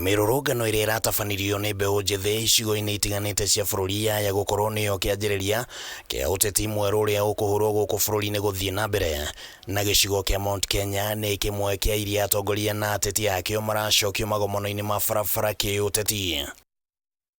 Mirurungano iria iratafanirio ni mbeu njithi icigo-ini itiganite cia bururi ya gukorwo niyo kianjiriria kia uteti mweru uria ukuhurwo guku bururi-ini guthie na mbere, na gicigo kia Mount Kenya ni kimwe kia iria atongoria na ateti akio maracokio magomono-ini ma barabara kiuteti.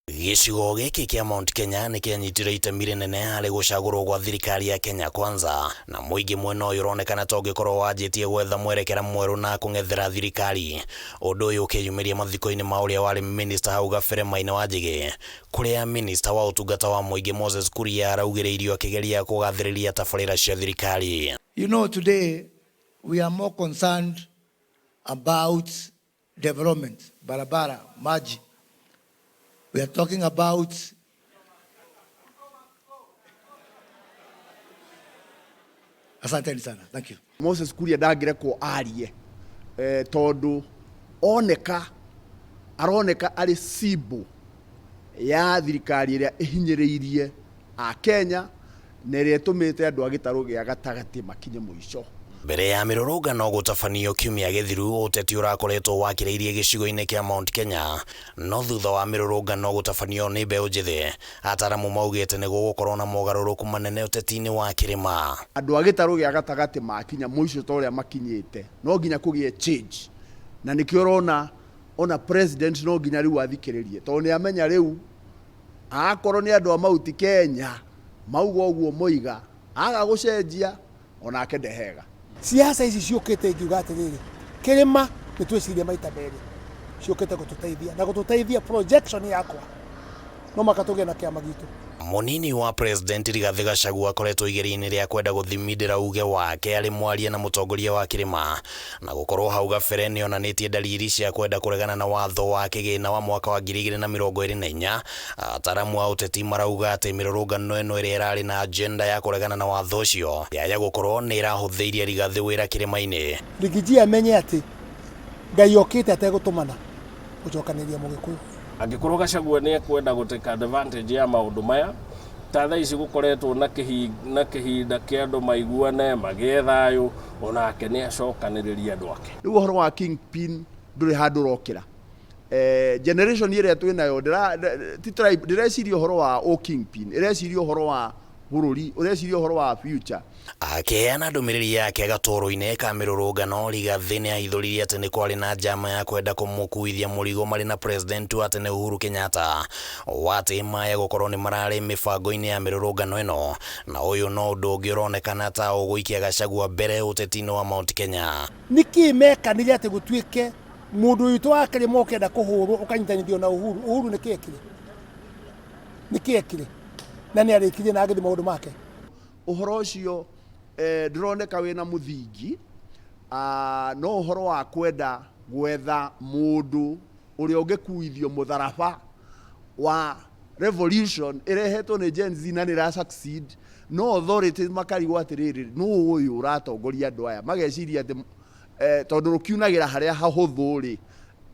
Gicigo giki kia Mount Kenya ni kianyitire itemi rinene hari gucagurwo gwa thirikari ya Kenya Kwanza, na muingi mwena uyu uronekana ta ungikorwo wanjitie gwetha mwerekera mweru na kung'ethera thirikari, undu uyu ukiyumiria mathiko-ini ma uria wari minister hau gabere Maina Wanjigi, kuria minister wa utungata wa muingi Moses Kuria araugiriirio akigeria kugathiriria tabarira cia thirikari. You know, today we are more concerned about development, barabara, maji. We are talking about asante sana. Thank you. Moses Kuria ndagire ko arie tondu aroneka ari sibo ya thirikari iria ihinyiriirie a Kenya na iria itumite andu agitaru gia gatagati makinye muico. Mbere ya mirurungano gutafanio kiumia githiru, uteti urakoretwo wakiriirie gicigo-ini kia Mount Kenya, no thutha wa mirurungano gutafanio ni mbeu njithi, ataramu maugite ni gugukorwo na mogaruruku manene uteti-ini wa kirima. Andu agitaru gia gatagati makinya muico ta uria makinyite, no nginya kugie change, na nikio ona president no nginya riu athikiririe, tondu ni amenya riu akorwo ni andu a Mount Kenya mauga uguo moiga aga gucenjia ona akendehega. Siasa ici ciukite ngiuga atiriri, kirima nitwicirie maita meri ciukite gututeithia na gututeithia projection yakwa no makatugia na kiama gitu. Munini wa president Rigathi Gachagua akoretwo igeri-ini ria kwenda guthimindira uge wake ari mwaria na mutongoria wa kirima, na gukorwo hau gabere ni onanitie dalili cia kwenda kuregana na watho wa kigina wa mwaka wa 2024. Ataramu a uteti marauga ati mirurungano ino iria irari na agenda ya kuregana na watho ucio ya gukorwo ni irahuthiirie Rigathi wira kirima-ini. Rigiji amenye ati Ngai okite ategutumana gucokaniria Mugikuyu. Angikorwo Gachagua ni ekwenda guteka advantage ya maundu maya, ta thaa ici gukoretwo na kihinda kia andu maiguane magie thayu, onake ni acokaniriria andu ake. Riu uhoro wa Kingpin nduri handu rokira generation iria twinayo ndireciria uhoro wa Kingpin, ireciria uhoro wa bururi, ureciria uhoro wa future. Akeana ndumiriri yake gatoro-ini ka mirurungano, Rigathi ni aithuririe ati ni kwari na njama ya kwenda kumukuithia murigo mari na president wa tene Uhuru Kenyatta, wati maya gukorwo ni marari mibango-ini ya mirurungano ino, na uyu no undu ungi uronekana ta uguikia Gachagua mbere uteti-ini wa Mount Kenya. Niki mekanire ati gutwike mundu witu wa kirima ukenda kuhurwo ukanyitanithio na Uhuru nikiekire na ni arikirie na agithi maundu make. Uhoro ucio ndironeka wina muthingi, no uhoro wa kwenda gwetha mundu uria ungikuithio mutharaba wa revolution irehetwo ni Gen Z na ni ra succeed, no authorities makarigwo atiriri no uyu uratongoria andu aya mageciria ati tondu rukiunagira haria hahuthu ri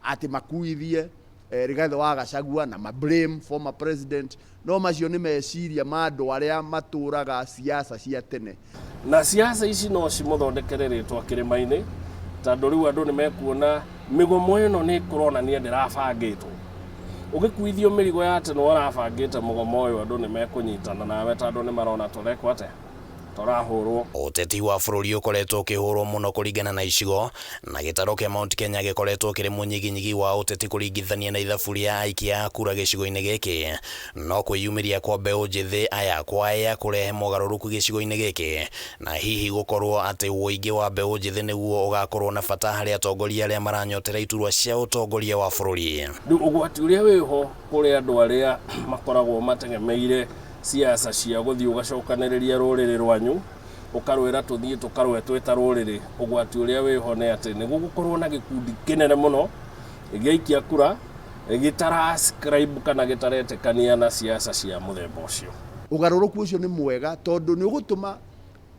ati makuithie Rigathi wa Gachagua na blame former president, no macio ni meciria ma andu aria maturaga siasa cia tene. Na siasa ici no cimuthondekere ritwa kirima-ini, tondu riu andu ni mekuona migomo ino ni kuronania ndirabangitwo. Ugikuithio mirigo ya tene warabangite mugomo uyu andu ni mekunyitana nawe tondu ni marona turekwo ate turahurwo. Uteti wa bururi ukoretwo ukihurwo muno kuringana na icigo, na gitaro kia Mount Kenya gikoretwo kiri munyiginyigi wa uteti kuringithania na ithabu ria aikia kura gicigo-ini giki, no kwiyumiria kwa mbeu njithi aya kwaya kurehe mogaruruku gicigo-ini giki, na hihi gukorwo ati wuingi wa mbeu njithi niguo ugakorwo na bata hari atongoria aria maranyotera iturwa cia utongoria wa bururi. Ugwati uria wiho kuri andu aria makoragwo mategemeire siasa cia guthii ugacokaniriria ruriri rwanyu ukarwira tuthii tukarwe twita ruriri, ugwati uria wiho ni ati ni gugukorwo na gikundi kinene muno giaikia kura gitara ascribe kana gitaretekania na siasa cia muthemba ucio. Ugaruruku ucio ni mwega tondu ni ugutuma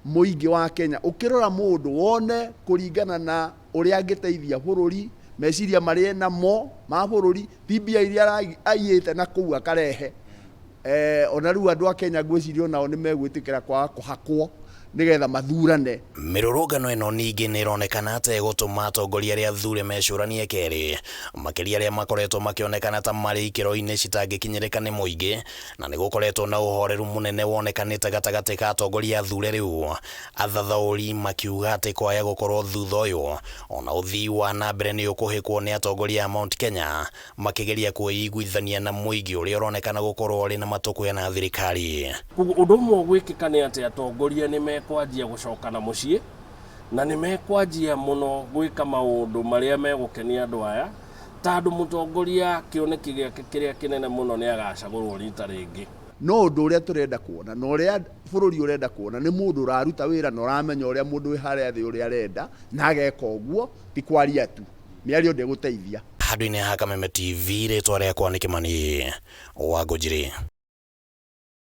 muingi wa Kenya ukirora mundu wone kuringana na uria angiteithia bururi, meciria marie namo ma bururi, BBI iria aiyite na kuu akarehe ona riu andu a Kenya ngwiciria nao ni megwitikira kwa kuhakwo nigetha mathurane. Mirurungano ino ningi ni ironekana ate gutuma atongoria aria athure mecuranie keri makiria aria makoretwo makionekana ta mari ikiro-ini citangikinyirika ni muingi na ni gukoretwo na uhoreru munene wonekanite gatagati ka atongoria athure riu. Athathauri makiuga ati kwaya gukorwo thutha uyu ona uthii wa nambere ni ukuhikwo ni atongoria a Mount Kenya makigeria kuiguithania na muingi uria uronekana gukorwo uri na matuku na thirikari. Undu mwe gwikika ni ati atongoria ni mekwanjia gucokana mucii na ni mekwanjia muno gwika maundu maria megukenia andu aya tondu mutongoria kioneki giake kiria kinene muno ni agacagurwo rita ringi. No undu uria turenda kuona na uria bururi urenda kuona ni mundu uraruta wira na uramenya uria mundu wi haria thi uria arenda na ageka uguo ti kwaria tu miario ndiguteithia. Handũ-inĩ ha Kameme TV ritwa riakwa ni Kimani Wangũnjiri.